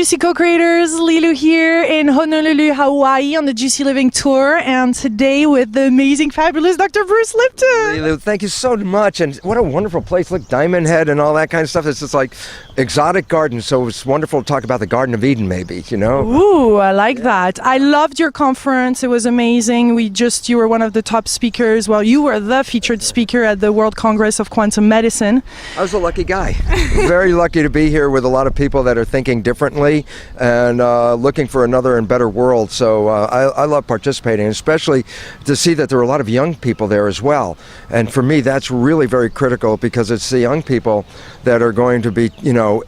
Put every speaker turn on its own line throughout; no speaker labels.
Juicy co-creators, Lilu here in Honolulu, Hawaii on the Juicy Living Tour, and today with the amazing, fabulous Dr. Bruce Lipton.
Lilu, thank you so much, and what a wonderful place. Look, Diamond Head and all that kind of stuff. It's just like exotic gardens, so it's wonderful to talk about the Garden of Eden maybe, you know?
Ooh, I like that. I loved your conference. It was amazing. You were one of the top speakers. Well, you were the featured speaker at the World Congress of Quantum Medicine.
I was a lucky guy. Very lucky to be here with a lot of people that are thinking differently and looking for another and better world. So I love participating, especially to see that there are a lot of young people there as well. And for me, that's really very critical because it's the young people that are going to be,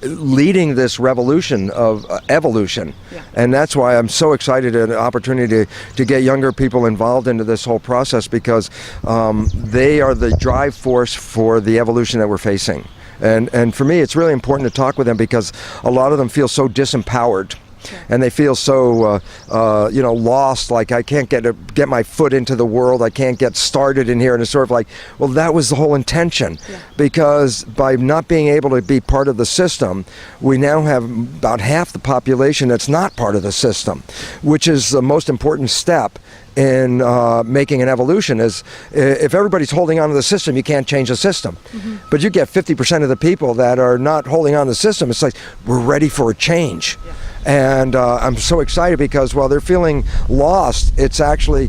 leading this revolution of evolution. Yeah. And that's why I'm so excited at an opportunity to get younger people involved into this whole process because they are the drive force for the evolution that we're facing. And for me, it's really important to talk with them because a lot of them feel so disempowered. Sure. And they feel so, lost, like I can't get my foot into the world, I can't get started in here. And it's sort of like, well, that was the whole intention. Yeah. Because by not being able to be part of the system, we now have about half the population that's not part of the system, which is the most important step in making an evolution. Is if everybody's holding on to the system, you can't change the system. Mm-hmm. But you get 50% of the people that are not holding on to the system, it's like, we're ready for a change. Yeah. And I'm so excited because while they're feeling lost, it's actually,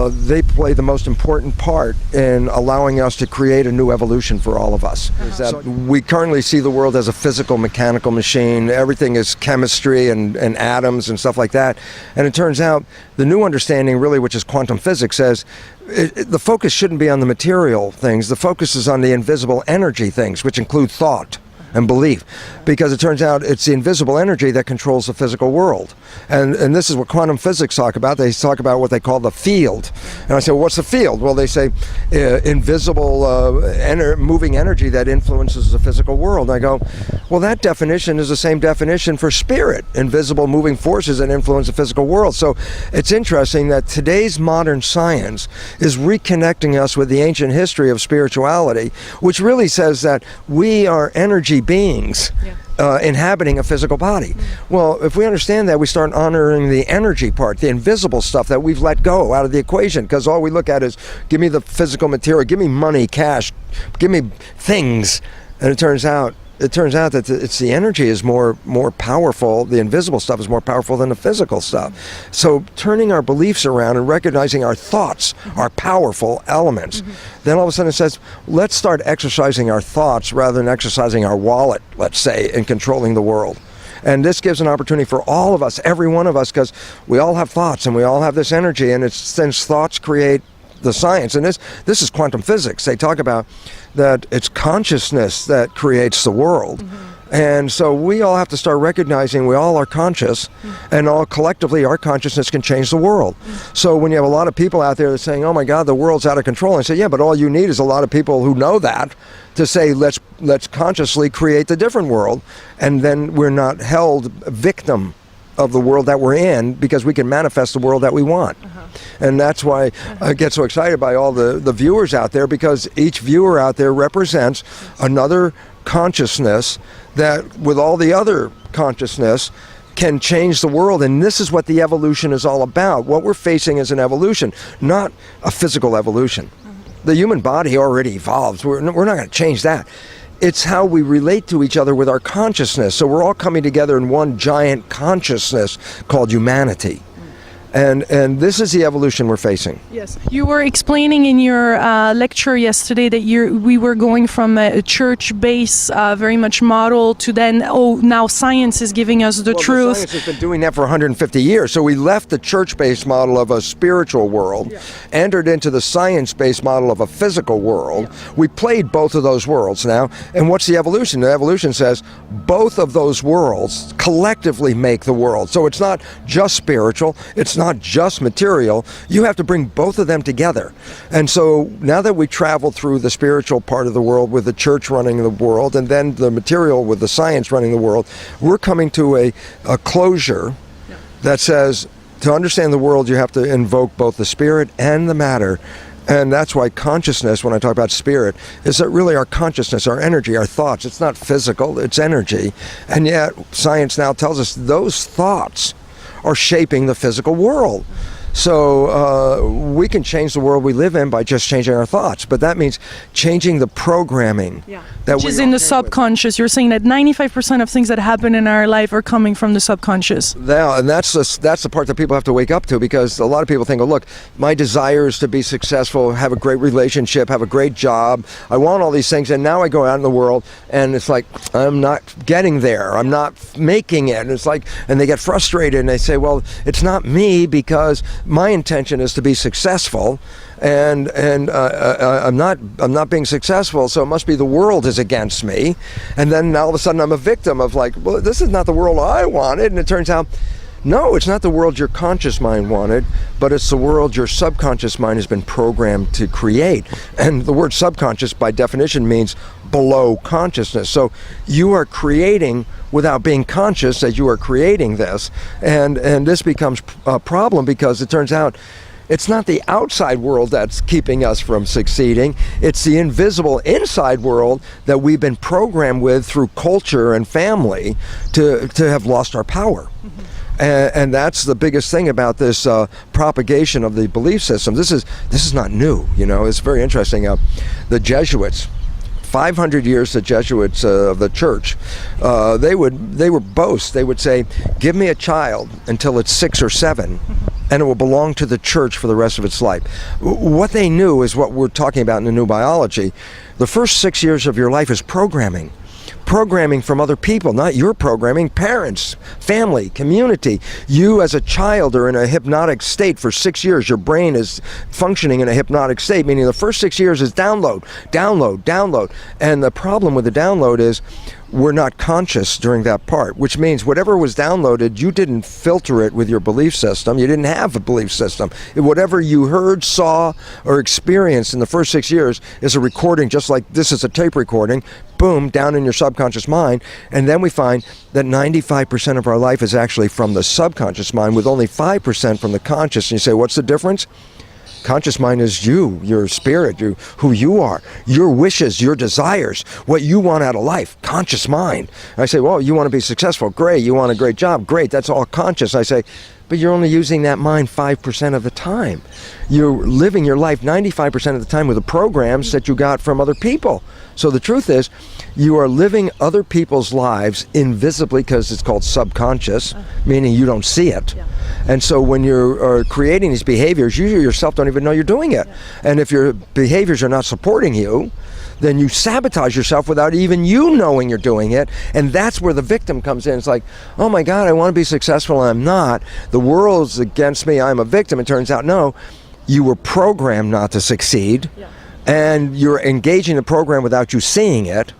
they play the most important part in allowing us to create a new evolution for all of us. Uh-huh. So we currently see the world as a physical, mechanical machine. Everything is chemistry and atoms and stuff like that. And it turns out the new understanding really, which is quantum physics, says the focus shouldn't be on the material things. The focus is on the invisible energy things, which include thought and belief, because it turns out it's the invisible energy that controls the physical world. And this is what quantum physics talk about. They talk about what they call the field. And I say, well, what's the field? Well, they say invisible moving energy that influences the physical world. And I go, well, that definition is the same definition for spirit, invisible moving forces that influence the physical world. So it's interesting that today's modern science is reconnecting us with the ancient history of spirituality, which really says that we are energy beings. Yeah. Inhabiting a physical body. Well, if we understand that, we start honoring the energy part, the invisible stuff that we've let go out of the equation, because all we look at is, give me the physical material, give me money, cash, give me things. And it turns out that it's the energy is more powerful, the invisible stuff is more powerful than the physical stuff. So turning our beliefs around and recognizing our thoughts are powerful elements. Then all of a sudden it says, let's start exercising our thoughts rather than exercising our wallet, let's say, in controlling the world. And this gives an opportunity for all of us, every one of us, because we all have thoughts and we all have this energy, and it's since thoughts create the science. And this is quantum physics. They talk about that it's consciousness that creates the world. Mm-hmm. And so we all have to start recognizing we all are conscious, and all collectively our consciousness can change the world. So when you have a lot of people out there that's saying, oh my God, the world's out of control, and I say, yeah, but all you need is a lot of people who know that to say, let's consciously create the different world, and then we're not held victim of the world that we're in, because we can manifest the world that we want. And that's why I get so excited by all the viewers out there, because each viewer out there represents another consciousness that, with all the other consciousness, can change the world. And this is what the evolution is all about. What we're facing is an evolution, not a physical evolution. The human body already evolves. We're not going to change that. It's how we relate to each other with our consciousness. So we're all coming together in one giant consciousness called humanity. And this is the evolution we're facing.
Yes. You were explaining in your lecture yesterday that we were going from a church-based very much model to then, now science is giving us the truth.
Science has been doing that for 150 years. So we left the church-based model of a spiritual world, entered into the science-based model of a physical world. Yeah. We played both of those worlds now. And what's the evolution? The evolution says both of those worlds collectively make the world. So it's not just spiritual, it's not just material. You have to bring both of them together. And so now that we travel through the spiritual part of the world with the church running the world, and then the material with the science running the world, we're coming to a closure that says, to understand the world, you have to invoke both the spirit and the matter And that's why consciousness, when I talk about spirit, is that really our consciousness, our energy, our thoughts. It's not physical, it's energy. And yet science now tells us those thoughts are shaping the physical world. So we can change the world we live in by just changing our thoughts, but that means changing the programming that
Which is in the subconscious. You're saying that 95% of things that happen in our life are coming from the subconscious.
Yeah, and that's the part that people have to wake up to, because a lot of people think, oh, look, my desire is to be successful, have a great relationship, have a great job. I want all these things, and now I go out in the world, and it's like, I'm not getting there. I'm not making it. And it's like, and they get frustrated, and they say, well, it's not me, because my intention is to be successful, and I'm not being successful, so it must be the world is against me. And then all of a sudden I'm a victim of, like, well, this is not the world I wanted. And it turns out, no, it's not the world your conscious mind wanted, but it's the world your subconscious mind has been programmed to create. And the word subconscious by definition means below consciousness. So you are creating without being conscious that you are creating this. And this becomes a problem, because it turns out it's not the outside world that's keeping us from succeeding. It's the invisible inside world that we've been programmed with through culture and family to have lost our power. And that's the biggest thing about this propagation of the belief system. This is not new, you know. It's very interesting. The Jesuits, 500 years, the Jesuits of the church, they would boast. They would say, give me a child until it's 6 or 7, and it will belong to the church for the rest of its life. What they knew is what we're talking about in the new biology. The first 6 years of your life is programming from other people, not your programming, parents, family, community. You as a child are in a hypnotic state for 6 years. Your brain is functioning in a hypnotic state, meaning the first 6 years is download. And the problem with the download is we're not conscious during that part, which means whatever was downloaded, you didn't filter it with your belief system. You didn't have a belief system. Whatever you heard, saw, or experienced in the first 6 years is a recording, just like this is a tape recording, boom, down in your subconscious mind. And then we find that 95% of our life is actually from the subconscious mind, with only 5% from the conscious. And you say, what's the difference? Conscious mind is you, your spirit, who you are, your wishes, your desires, what you want out of life. Conscious mind. I say, well, you want to be successful. Great. You want a great job. Great. That's all conscious. I say, but you're only using that mind 5% of the time. You're living your life 95% of the time with the programs that you got from other people. So the truth is, you are living other people's lives invisibly, because it's called subconscious, meaning you don't see it. Yeah. And so when you're creating these behaviors, you yourself don't even know you're doing it. Yeah. And if your behaviors are not supporting you, then you sabotage yourself without even you knowing you're doing it. And that's where the victim comes in. It's like, oh my God, I want to be successful and I'm not. The world's against me, I'm a victim. It turns out, no, you were programmed not to succeed. Yeah. And you're engaging the program without you seeing it.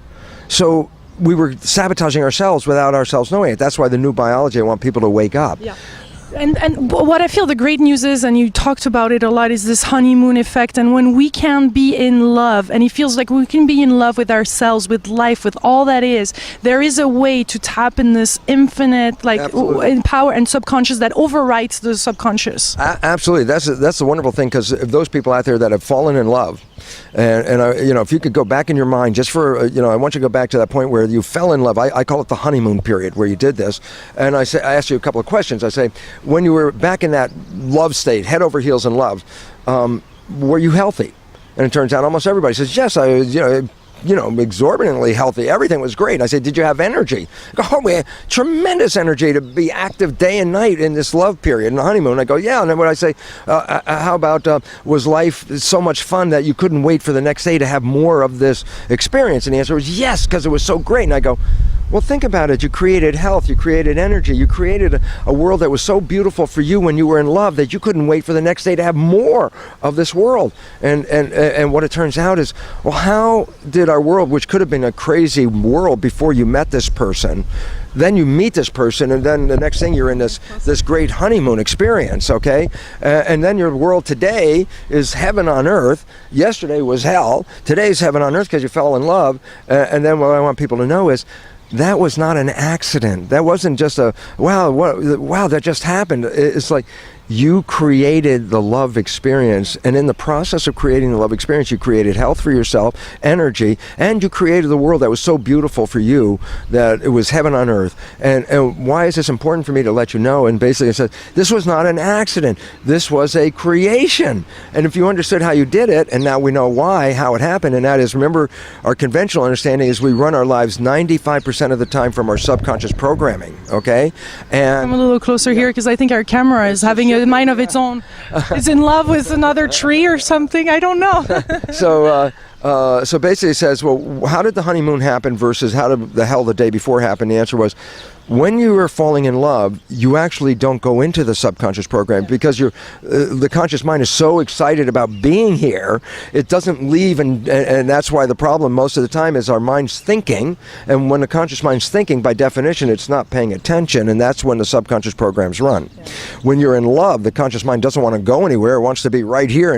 So we were sabotaging ourselves without ourselves knowing it. That's why the new biology, I want people to wake up.
Yeah. And what I feel the great news is, and you talked about it a lot, is this honeymoon effect. And when we can be in love, and it feels like we can be in love with ourselves, with life, with all that is, there is a way to tap in this infinite power and subconscious that overwrites the subconscious.
Absolutely. That's the wonderful thing, because those people out there that have fallen in love, and if you could go back in your mind just for, I want you to go back to that point where you fell in love. I call it the honeymoon period, where you did this. And I asked you a couple of questions. I say, when you were back in that love state, head over heels in love, were you healthy? And it turns out almost everybody says, yes, I was, exorbitantly healthy. Everything was great. I said, did you have energy? I go, oh, we had tremendous energy to be active day and night in this love period, in the honeymoon. I go, yeah. And then when I say, how about, was life so much fun that you couldn't wait for the next day to have more of this experience? And the answer was yes, because it was so great. And I go, well, think about it. You created health, you created energy, you created a world that was so beautiful for you when you were in love that you couldn't wait for the next day to have more of this world. And what it turns out is, well, how did our world, which could have been a crazy world before you met this person, then you meet this person, and then the next thing you're in this great honeymoon experience, okay? And then your world today is heaven on earth. Yesterday was hell. Today's heaven on earth because you fell in love. And then what I want people to know is, that was not an accident. That wasn't just a, wow, that just happened. It's like you created the love experience, and in the process of creating the love experience, you created health for yourself, energy, and you created the world that was so beautiful for you that it was heaven on earth. And why is this important for me to let you know? And basically it says, this was not an accident. This was a creation. And if you understood how you did it, and now we know why, how it happened, and that is, remember, our conventional understanding is we run our lives 95% of the time from our subconscious programming, okay? And
I'm a little closer here because I think our camera is having a mind of its own. It's in love with another tree or something. I don't know.
So basically it says, well, how did the honeymoon happen versus how did the hell the day before happen? The answer was, when you are falling in love, you actually don't go into the subconscious program because the conscious mind is so excited about being here, it doesn't leave, and that's why the problem most of the time is our mind's thinking, and when the conscious mind's thinking, by definition, it's not paying attention, and that's when the subconscious programs run. Yeah. When you're in love, the conscious mind doesn't want to go anywhere, it wants to be right here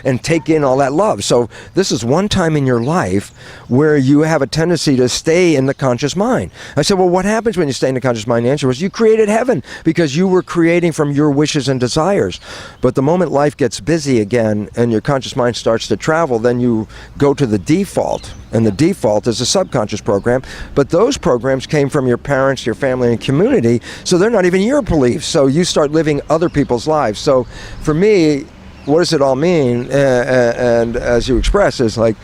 and take in all that love. So this is one time in your life where you have a tendency to stay in the conscious mind. I said, well, what happens when you stay in the conscious mind? The answer was, you created heaven because you were creating from your wishes and desires. But the moment life gets busy again and your conscious mind starts to travel, then you go to the default, and the default is a subconscious program. But those programs came from your parents, your family, and community, so they're not even your beliefs. So you start living other people's lives. So for me, what does it all mean? And as you express, is like,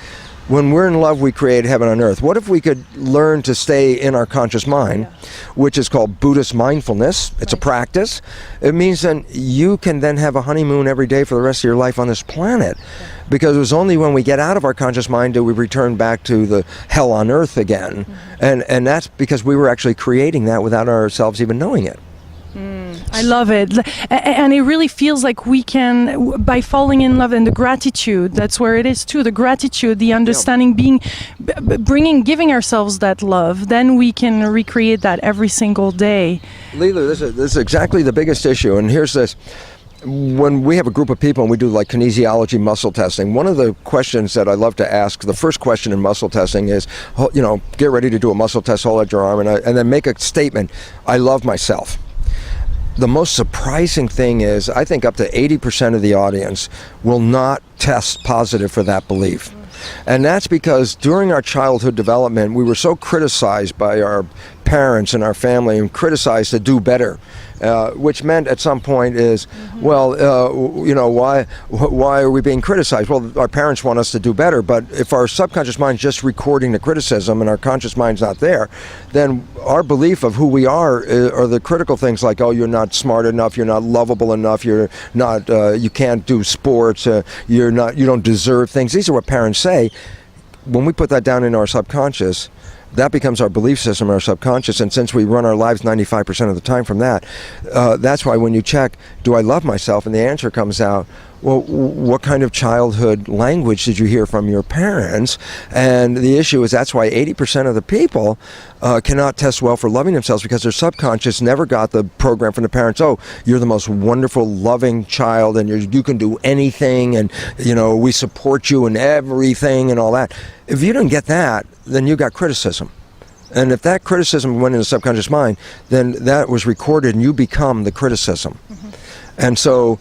when we're in love, we create heaven on earth. What if we could learn to stay in our conscious mind, which is called Buddhist mindfulness? It's a practice. It means then you can then have a honeymoon every day for the rest of your life on this planet. Because it was only when we get out of our conscious mind do we return back to the hell on earth again. And that's because we were actually creating that without ourselves even knowing it.
I love it. And it really feels like we can, by falling in love, and the gratitude, that's where it is too, the gratitude, the understanding, giving ourselves that love, then we can recreate that every single day.
Leela, this is exactly the biggest issue, and here's this. When we have a group of people and we do like kinesiology muscle testing, one of the questions that I love to ask, the first question in muscle testing is, get ready to do a muscle test, hold out your arm, and then make a statement, I love myself. The most surprising thing is, I think up to 80% of the audience will not test positive for that belief. And that's because during our childhood development, we were so criticized by our parents and our family and criticized to do better, which meant at some point is, why are we being criticized? Well, our parents want us to do better, but if our subconscious mind's just recording the criticism and our conscious mind's not there, then our belief of who we are the critical things like, oh, you're not smart enough, you're not lovable enough, you're not, you can't do sports, you don't deserve things. These are what parents say. When we put that down in our subconscious, that becomes our belief system, our subconscious, and since we run our lives 95% of the time from that, that's why when you check, do I love myself, and the answer comes out, well, what kind of childhood language did you hear from your parents? And the issue is that's why 80% of the people cannot test well for loving themselves, because their subconscious never got the program from the parents, oh, you're the most wonderful, loving child, and you can do anything, and we support you in everything and all that. If you didn't get that, then you got criticism. And if that criticism went in the subconscious mind, then that was recorded and you become the criticism. And so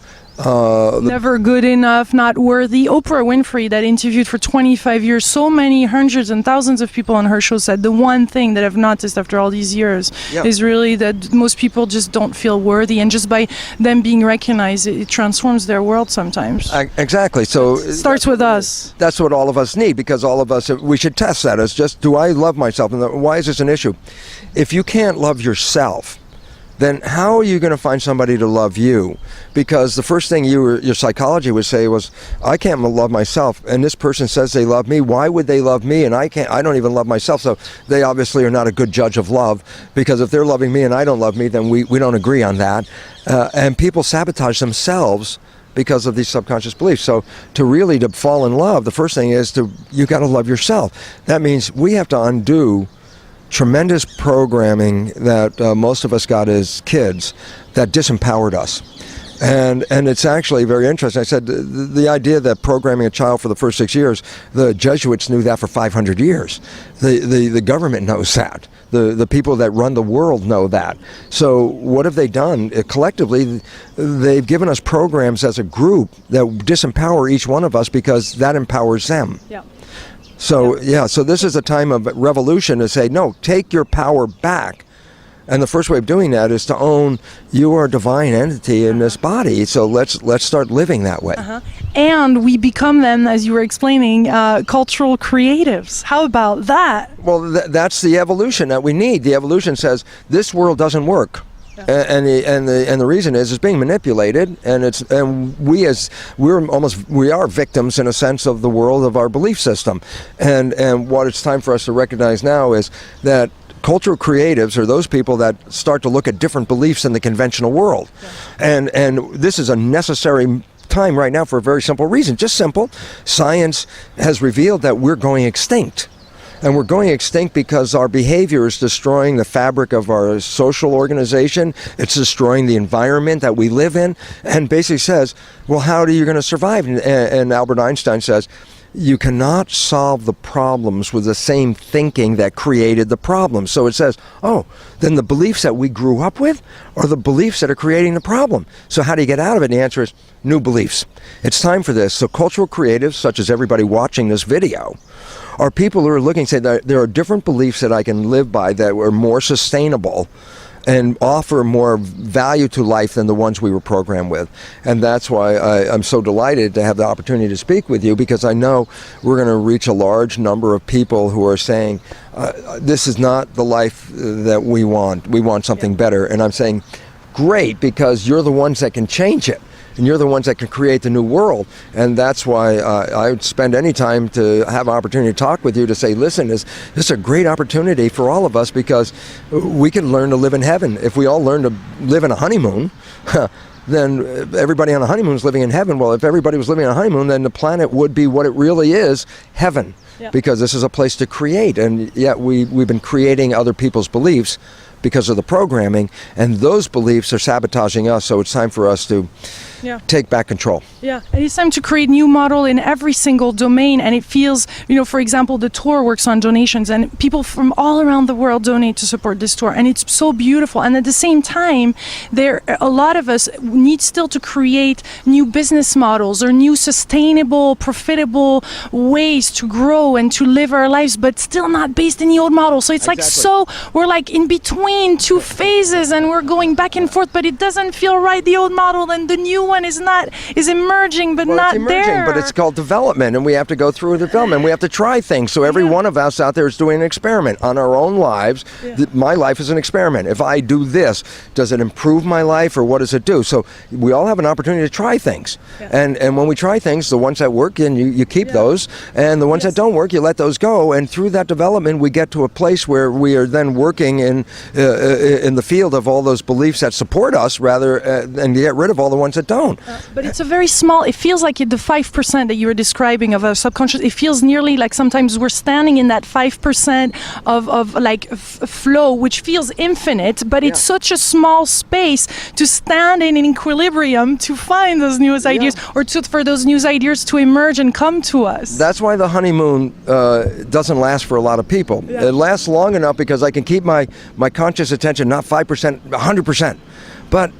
never good enough, not worthy. Oprah Winfrey, that interviewed for 25 years, so many hundreds and thousands of people on her show, said the one thing that I've noticed after all these years is really that most people just don't feel worthy, and just by them being recognized, it transforms their world sometimes.
Exactly. So
it starts with us.
That's what all of us need, because all of us, we should test that as just, do I love myself? And why is this an issue? If you can't love yourself, then how are you going to find somebody to love you? Because the first thing your psychology would say was, I can't love myself, and this person says they love me. Why would they love me? And I don't even love myself. So they obviously are not a good judge of love, because if they're loving me and I don't love me, then we don't agree on that. And people sabotage themselves because of these subconscious beliefs. So to fall in love, the first thing is you got to love yourself. That means we have to undo tremendous programming that most of us got as kids that disempowered us. And it's actually very interesting. I said the idea that programming a child for the first 6 years, the Jesuits knew that for 500 years. The government knows that. The people that run the world know that. So what have they done? Collectively, they've given us programs as a group that disempower each one of us because that empowers them.
Yeah.
So so this is a time of revolution to say, no, take your power back. And the first way of doing that is to own you are a divine entity in this body. So let's start living that way.
And we become then, as you were explaining, cultural creatives. How about that?
Well, that's the evolution that we need. The evolution says this world doesn't work. And the reason is it's being manipulated, and we are victims in a sense of the world of our belief system. And what it's time for us to recognize now is that cultural creatives are those people that start to look at different beliefs in the conventional world. And this is a necessary time right now for a very simple reason. Just simple. Science has revealed that we're going extinct. And we're going extinct because our behavior is destroying the fabric of our social organization. It's destroying the environment that we live in. And basically says, well, how are you going to survive? And Albert Einstein says, you cannot solve the problems with the same thinking that created the problem. So it says, oh, then the beliefs that we grew up with are the beliefs that are creating the problem. So how do you get out of it? And the answer is new beliefs. It's time for this. So cultural creatives, such as everybody watching this video, are people who are looking to say that there are different beliefs that I can live by that are more sustainable and offer more value to life than the ones we were programmed with. And that's why I'm so delighted to have the opportunity to speak with you, because I know we're going to reach a large number of people who are saying, this is not the life that we want. We want something better. And I'm saying, great, because you're the ones that can change it. And you're the ones that can create the new world. And that's why I would spend any time to have an opportunity to talk with you to say, listen, this is a great opportunity for all of us, because we can learn to live in heaven. If we all learn to live in a honeymoon, then everybody on a honeymoon is living in heaven. Well, if everybody was living on a honeymoon, then the planet would be what it really is, heaven. Yeah. Because this is a place to create. And yet we've been creating other people's beliefs because of the programming, and those beliefs are sabotaging us. So it's time for us to take back control.
Yeah, and it's time to create new model in every single domain. And it feels, for example, the tour works on donations, and people from all around the world donate to support this tour, and it's so beautiful. And at the same time, a lot of us need still to create new business models or new sustainable, profitable ways to grow and to live our lives, but still not based in the old model. So it's we're like in between two phases, and we're going back and forth, but it doesn't feel right, the old model, and the new one is emerging, but not
it's emerging,
there.
But it's called development, and we have to go through development. We have to try things. So every one of us out there is doing an experiment on our own lives. My life is an experiment. If I do this, does it improve my life, or what does it do? So we all have an opportunity to try things. And when we try things, the ones that work, and you keep those, and the ones that don't work, you let those go. And through that development, we get to a place where we are then working in the field of all those beliefs that support us, rather and get rid of all the ones that don't.
But it's a very small, it feels like the 5% that you were describing of our subconscious, it feels nearly like sometimes we're standing in that 5% of like flow, which feels infinite, but it's such a small space to stand in an equilibrium to find those newest ideas, or for those new ideas to emerge and come to us.
That's why the honeymoon doesn't last for a lot of people. It lasts long enough because I can keep my conscious attention not 5%, 100%. But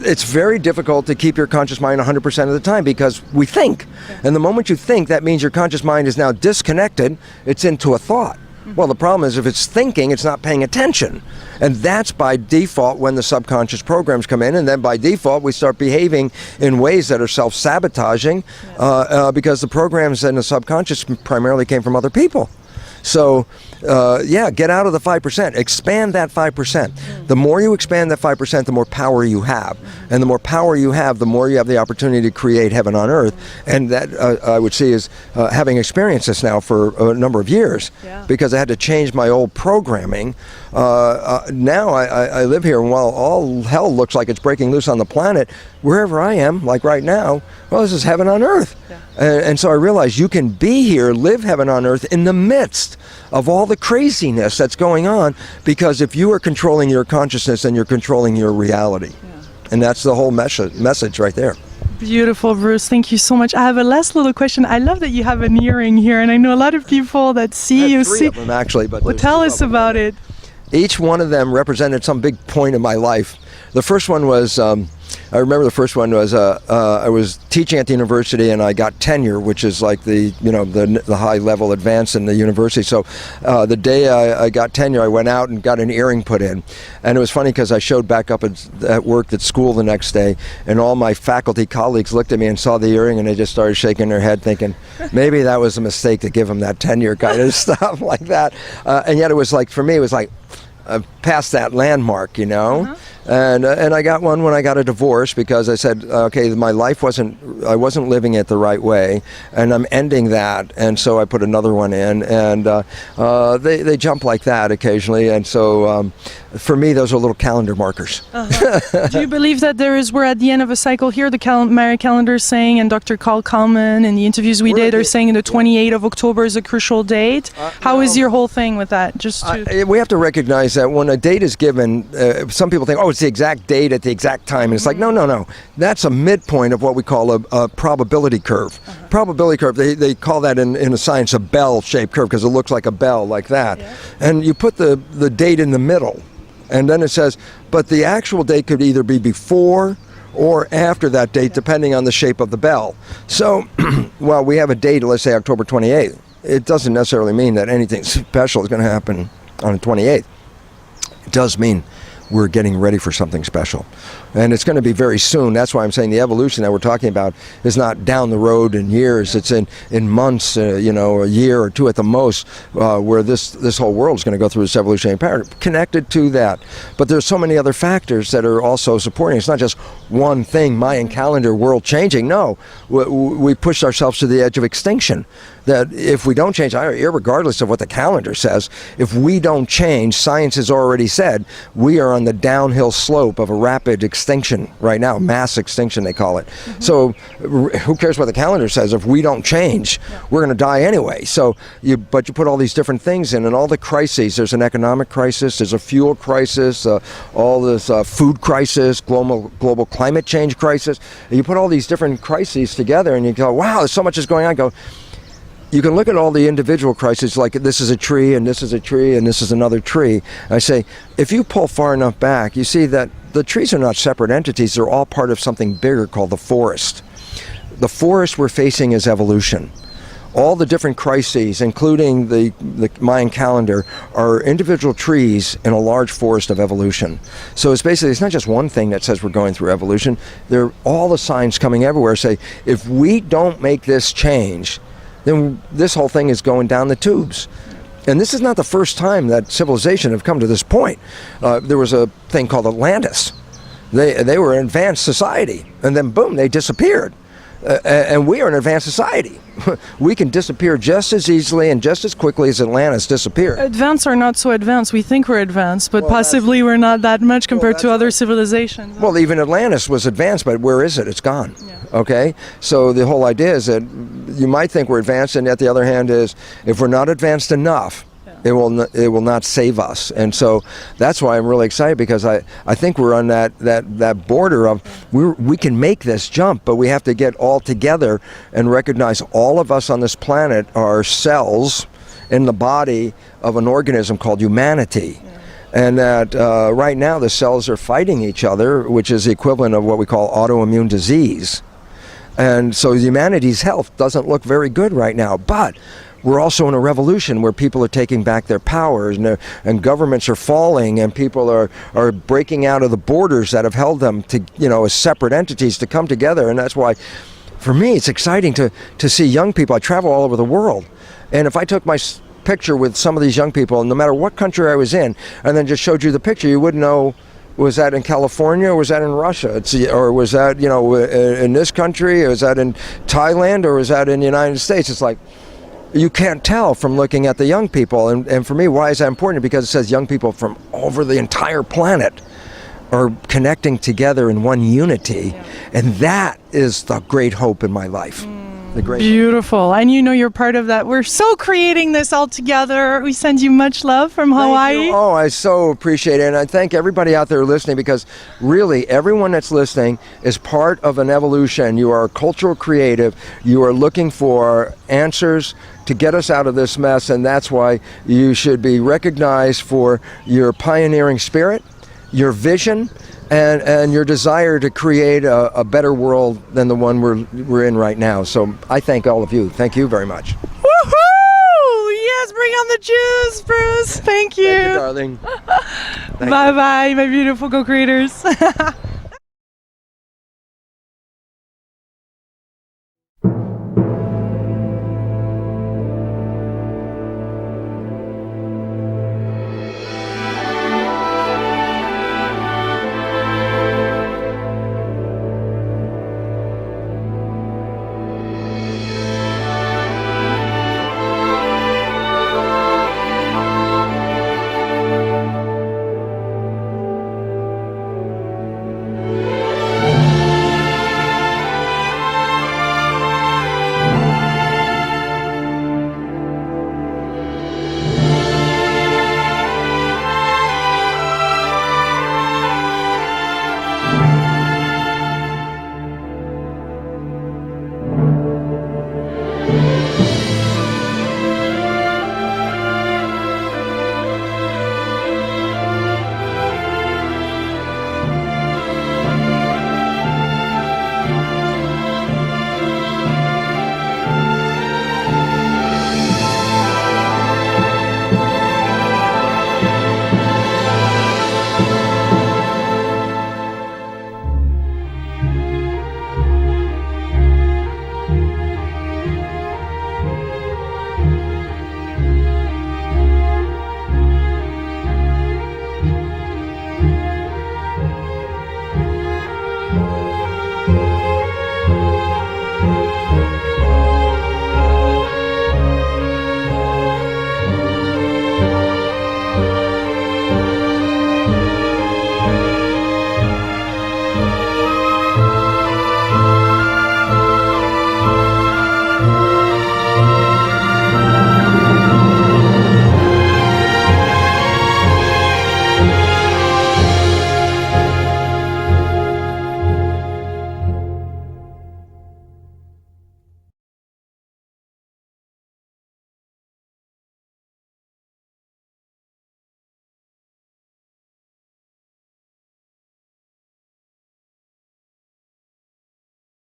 it's very difficult to keep your conscious mind 100% of the time, because we think. And the moment you think, that means your conscious mind is now disconnected. It's into a thought. Well, the problem is if it's thinking, it's not paying attention. And that's by default when the subconscious programs come in. And then by default, we start behaving in ways that are self-sabotaging because the programs in the subconscious primarily came from other people. So, get out of the 5%. Expand that 5%. The more you expand that 5%, the more power you have. And the more power you have, the more you have the opportunity to create heaven on earth. And that, I would see, is having experienced this now for a number of years, because I had to change my old programming. Now I live here, and while all hell looks like it's breaking loose on the planet, wherever I am, like right now, well, this is heaven on earth. And so I realized you can be here, live heaven on earth in the midst of all the craziness that's going on, because if you are controlling your consciousness, then you're controlling your reality. And that's the whole message right there.
Beautiful, Bruce. Thank you so much. I have a last little question. I love that you have an earring here, and I know a lot of people that see
I
you.
have three of them, actually. But
well, tell us about it.
Each one of them represented some big point in my life. The first one was, I remember the first one was, I was teaching at the university and I got tenure, which is like the high level advance in the university. So the day I got tenure, I went out and got an earring put in. And it was funny because I showed back up at work at school the next day, and all my faculty colleagues looked at me and saw the earring, and they just started shaking their head thinking, maybe that was a mistake to give him that tenure kind of stuff like that. And yet it was like, for me, it was like, past that landmark, you know.
Uh-huh.
And I got one when I got a divorce because I said, okay, my life I wasn't living it the right way, and I'm ending that, and so I put another one in, and they jump like that occasionally, and so for me, those are little calendar markers.
Uh-huh. Do you believe that we're at the end of a cycle here? The Mary calendar is saying, and Dr. Carl Kalman and the interviews we did are saying the 28th of October is a crucial date. How is your whole thing with that? We
have to recognize that when a date is given, some people think, oh, it's the exact date at the exact time. And it's like, no. That's a midpoint of what we call a probability curve. Uh-huh. Probability curve, they call that in science a bell-shaped curve because it looks like a bell like that. Yeah. And you put the date in the middle. And then it says, but the actual date could either be before or after that date, depending on the shape of the bell. So, well, we have a date, let's say October 28th. It doesn't necessarily mean that anything special is going to happen on the 28th. It does mean we're getting ready for something special. And it's going to be very soon. That's why I'm saying the evolution that we're talking about is not down the road in years. It's in months, a year or two at the most, where this whole world is going to go through this evolutionary paradigm connected to that. But there's so many other factors that are also supporting. It's not just one thing, Mayan calendar, world changing. No, we pushed ourselves to the edge of extinction. That if we don't change, regardless of what the calendar says, if we don't change, science has already said, we are on the downhill slope of a rapid extinction right now, mass extinction they call it. Mm-hmm. So who cares what the calendar says? If we don't change, we're going to die anyway. So you put all these different things in, and all the crises. There's an economic crisis, there's a fuel crisis, all this food crisis, global climate change crisis. And you put all these different crises together and you go, wow, so much is going on. You can look at all the individual crises, like this is a tree, and this is a tree, and this is another tree. I say, if you pull far enough back, you see that the trees are not separate entities. They're all part of something bigger called the forest. The forest we're facing is evolution. All the different crises, including the Mayan calendar, are individual trees in a large forest of evolution. So it's not just one thing that says we're going through evolution. All the signs coming everywhere say, if we don't make this change, then this whole thing is going down the tubes. And this is not the first time that civilization have come to this point. There was a thing called Atlantis. They were an advanced society, and then boom, they disappeared. And we are an advanced society. We can disappear just as easily and just as quickly as Atlantis disappeared.
Advanced or not so advanced, we think we're advanced, but possibly we're not that much compared to other civilizations.
Well, even Atlantis was advanced, but where is it? It's gone. Yeah. Okay? So the whole idea is that you might think we're advanced, and yet the other hand is, if we're not advanced enough, it will not save us. And so that's why I'm really excited, because I think we're on that border of we can make this jump, but we have to get all together and recognize all of us on this planet are cells in the body of an organism called humanity. And that right now the cells are fighting each other, which is the equivalent of what we call autoimmune disease. And so humanity's health doesn't look very good right now, but we're also in a revolution where people are taking back their powers, and governments are falling, and people are breaking out of the borders that have held them to, as separate entities, to come together. And that's why, for me, it's exciting to see young people. I travel all over the world, and if I took my picture with some of these young people, no matter what country I was in, and then just showed you the picture, you wouldn't know, was that in California, or was that in Russia? Or was that, in this country, or was that in Thailand, or was that in the United States? It's like, you can't tell from looking at the young people. And for me, why is that important? Because it says young people from over the entire planet are connecting together in one unity. Yeah. And that is the great hope in my life. the great.
Beautiful. And you know you're part of that. We're so creating this all together. We send you much love from Hawaii.
Thank you. Oh, I so appreciate it. And I thank everybody out there listening, because really everyone that's listening is part of an evolution. You are a cultural creative. You are looking for answers to get us out of this mess, and that's why you should be recognized for your pioneering spirit, your vision, and your desire to create a better world than the one we're in right now. So I thank all of you. Thank you very much.
Woohoo! Yes, bring on the juice, Bruce. Thank you.
Thank you, darling. Thank you.
Bye-bye, my beautiful co-creators.